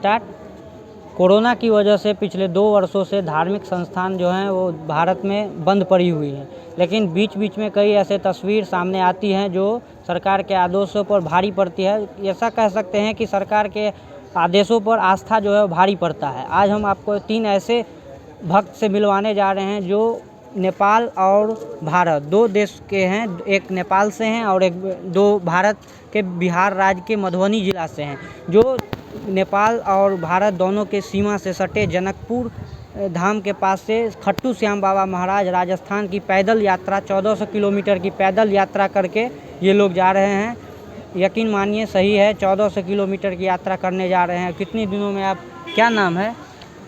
Start. Corona की वजह से पिछले 2 वर्षों से धार्मिक संस्थान जो हैं वो भारत में बंद पड़ी हुई हैं, लेकिन बीच बीच में कई ऐसे तस्वीर सामने आती हैं जो सरकार के आदेशों पर भारी पड़ती है। ऐसा कह सकते हैं कि सरकार के आदेशों पर आस्था जो है वो भारी पड़ता है। आज हम आपको 3 ऐसे भक्त से मिलवाने जा रहे हैं जो नेपाल और भारत 2 देश के हैं। एक नेपाल से हैं और 2 भारत के बिहार राज्य के मधुबनी जिला से हैं, जो नेपाल और भारत दोनों के सीमा से सटे जनकपुर धाम के पास से खट्टू श्याम बाबा महाराज राजस्थान की पैदल यात्रा 1400 किलोमीटर की पैदल यात्रा करके ये लोग जा रहे हैं। यकीन मानिए सही है, 1400 किलोमीटर की यात्रा करने जा रहे हैं। कितने दिनों में आप, क्या नाम है?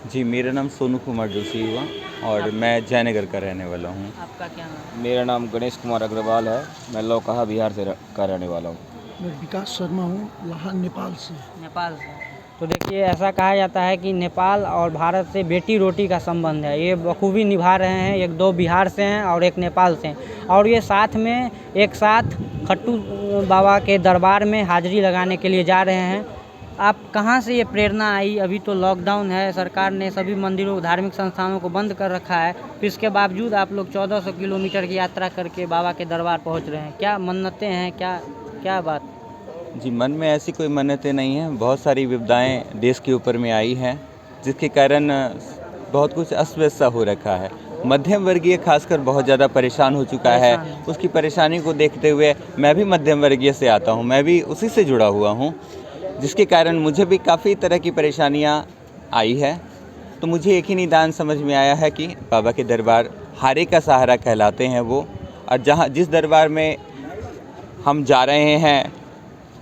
जी, मेरा नाम सोनू कुमार जोशी हुआ और मैं जयनगर का रहने वाला हूँ। आपका क्या नाम? मेरा नाम गणेश कुमार अग्रवाल है। मैं लौकहा बिहार से का रहने वाला हूँ। मैं विकास शर्मा हूँ, लाहन नेपाल से। नेपाल से। तो देखिए, ऐसा कहा जाता है कि नेपाल और भारत से बेटी रोटी का संबंध है। ये बखूबी निभा रहे हैं। एक 2 बिहार से हैं और एक नेपाल से हैं, और ये साथ में एक साथ खट्टू बाबा के दरबार में हाजिरी लगाने के लिए जा रहे हैं। आप कहाँ से ये प्रेरणा आई? अभी तो लॉकडाउन है, सरकार ने सभी मंदिरों धार्मिक संस्थानों को बंद कर रखा है, फिर इसके बावजूद आप लोग 1400 किलोमीटर की यात्रा करके बाबा के दरबार पहुँच रहे हैं। क्या मन्नतें हैं, क्या बात? जी, मन में ऐसी कोई मन्नतें नहीं हैं। बहुत सारी विपदाएं देश के ऊपर में आई हैं, जिसके कारण बहुत कुछ अस्त व्यस्त सा हो रखा है। मध्यम वर्गीय खासकर बहुत ज़्यादा परेशान हो चुका है। उसकी परेशानी को देखते हुए मैं भी मध्यम वर्गीय से आता हूँ, मैं भी उसी से जुड़ा हुआ हूँ, जिसके कारण मुझे भी काफ़ी तरह की परेशानियाँ आई है। तो मुझे एक ही निदान समझ में आया है कि बाबा के दरबार हारे का सहारा कहलाते हैं वो, और जिस दरबार में हम जा रहे हैं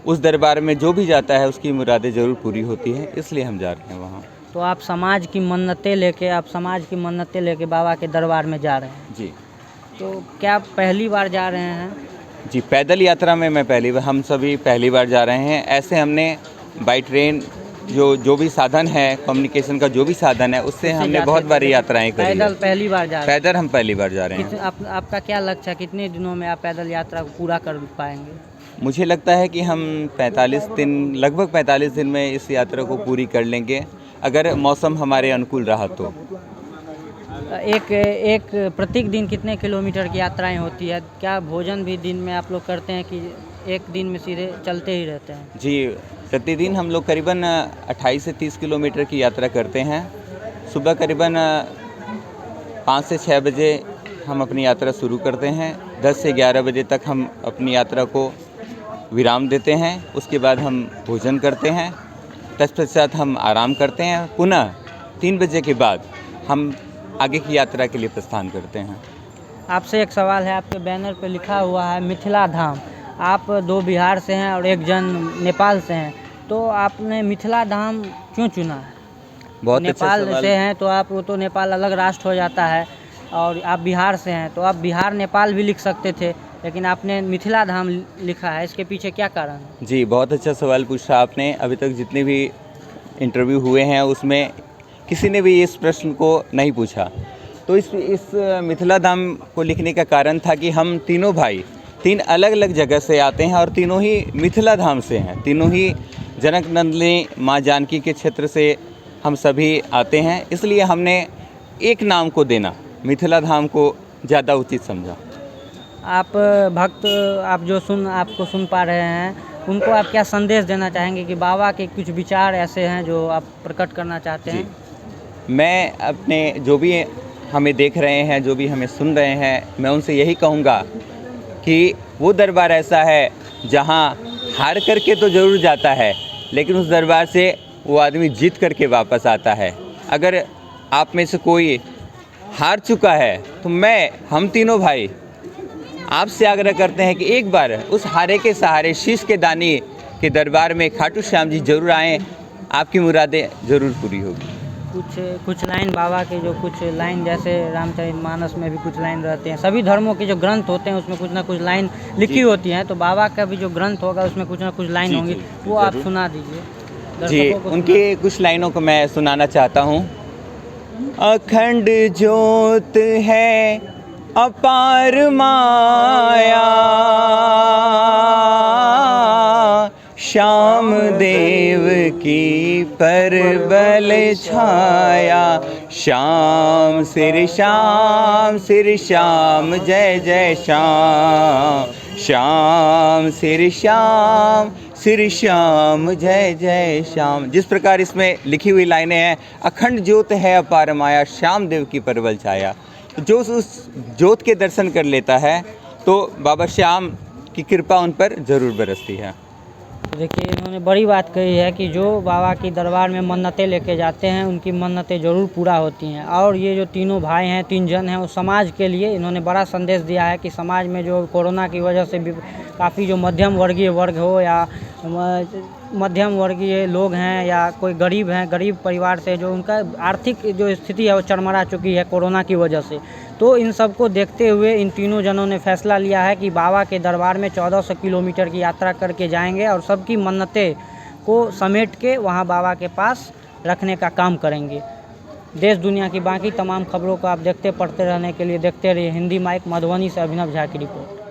उस दरबार में जो भी जाता है उसकी मुरादें ज़रूर पूरी होती हैं, इसलिए हम जा रहे हैं वहाँ। तो आप समाज की मन्नतें लेके बाबा के दरबार में जा रहे हैं? जी। तो क्या पहली बार जा रहे हैं? जी, पैदल यात्रा में हम सभी पहली बार जा रहे हैं। ऐसे हमने बाई ट्रेन जो भी साधन है, कम्युनिकेशन का जो भी साधन है, उससे हमने बहुत बारी यात्राएं करी है। पैदल पहली बार जा रहे हैं? पैदल हम पहली बार जा रहे हैं। आपका क्या लक्ष्य है? कितने दिनों में आप पैदल यात्रा को पूरा कर पाएंगे? मुझे लगता है कि हम 45 दिन, लगभग 45 दिन में इस यात्रा को पूरी कर लेंगे, अगर मौसम हमारे अनुकूल रहा तो। एक प्रत्येक दिन कितने किलोमीटर की यात्राएं होती है? क्या भोजन भी दिन में आप लोग करते हैं कि एक दिन में सीधे चलते ही रहते हैं? जी, प्रतिदिन हम लोग करीबन 28 से 30 किलोमीटर की यात्रा करते हैं। सुबह करीबन 5 से 6 बजे हम अपनी यात्रा शुरू करते हैं। 10 से 11 बजे तक हम अपनी यात्रा को विराम देते हैं। उसके बाद हम भोजन करते हैं, तत्पश्चात हम आराम करते हैं। पुनः 3 बजे के बाद हम आगे की यात्रा के लिए प्रस्थान करते हैं। आपसे एक सवाल है, आपके बैनर पे लिखा हुआ है मिथिला धाम। आप 2 बिहार से हैं और एक जन नेपाल से हैं, तो आपने मिथिला धाम क्यों चुना है? बहुत नेपाल अच्छा से हैं तो आप, वो तो नेपाल अलग राष्ट्र हो जाता है, और आप बिहार से हैं तो आप बिहार नेपाल भी लिख सकते थे, लेकिन आपने मिथिला धाम लिखा है। इसके पीछे क्या कारण है? जी, बहुत अच्छा सवाल पूछा आपने। अभी तक जितने भी इंटरव्यू हुए हैं उसमें किसी ने भी इस प्रश्न को नहीं पूछा। तो इस मिथिला धाम को लिखने का कारण था कि हम तीनों भाई 3 अलग अलग जगह से आते हैं और तीनों ही मिथिला धाम से हैं। तीनों ही जनक नंदिनी माँ जानकी के क्षेत्र से हम सभी आते हैं, इसलिए हमने एक नाम को देना मिथिला धाम को ज़्यादा उचित समझा। आप भक्त, आप जो आपको सुन पा रहे हैं, उनको आप क्या संदेश देना चाहेंगे कि बाबा के कुछ विचार ऐसे हैं जो आप प्रकट करना चाहते हैं? मैं अपने जो भी हमें देख रहे हैं, जो भी हमें सुन रहे हैं, मैं उनसे यही कहूँगा कि वो दरबार ऐसा है जहाँ हार करके तो ज़रूर जाता है, लेकिन उस दरबार से वो आदमी जीत करके वापस आता है। अगर आप में से कोई हार चुका है तो हम तीनों भाई आपसे आग्रह करते हैं कि एक बार उस हारे के सहारे शीश के दानी के दरबार में खाटू श्याम जी जरूर आएँ, आपकी मुरादें ज़रूर पूरी होगी। कुछ लाइन बाबा के, जो कुछ लाइन जैसे रामचरितमानस में भी कुछ लाइन रहते हैं, सभी धर्मों के जो ग्रंथ होते हैं उसमें कुछ ना कुछ लाइन लिखी होती हैं, तो बाबा का भी जो ग्रंथ होगा उसमें कुछ ना कुछ लाइन होंगी, वो आप सुना दीजिए। जी, उनकी कुछ लाइनों को मैं सुनाना चाहता हूँ। अखंड ज्योत है अपार माया, श्याम देव की परबल छाया, श्याम श्री श्याम जय जय श्याम, श्याम श्री श्याम जय जय श्याम। जिस प्रकार इसमें लिखी हुई लाइनें हैं, अखंड ज्योत है अपार माया, श्याम देव की परबल छाया। तो जो उस ज्योत के दर्शन कर लेता है तो बाबा श्याम की कृपा उन पर ज़रूर बरसती है। देखिए, इन्होंने बड़ी बात कही है कि जो बाबा की दरबार में मन्नतें लेके जाते हैं उनकी मन्नतें ज़रूर पूरा होती हैं। और ये जो तीनों भाई हैं, 3 जन हैं, वो समाज के लिए इन्होंने बड़ा संदेश दिया है कि समाज में जो कोरोना की वजह से भी काफ़ी जो मध्यम वर्गीय वर्ग हो या मध्यम वर्गीय लोग हैं या कोई गरीब हैं, गरीब परिवार से जो उनका आर्थिक जो स्थिति है वो चरमरा चुकी है कोरोना की वजह से, तो इन सब को देखते हुए इन तीनों जनों ने फैसला लिया है कि बाबा के दरबार में 1400 किलोमीटर की यात्रा करके जाएंगे और सबकी मन्नतें को समेट के वहाँ बाबा के पास रखने का काम करेंगे। देश दुनिया की बाकी तमाम खबरों को आप देखते पढ़ते रहने के लिए देखते रहिए हिंदी माइक, मधुबनी से अभिनव झा की रिपोर्ट।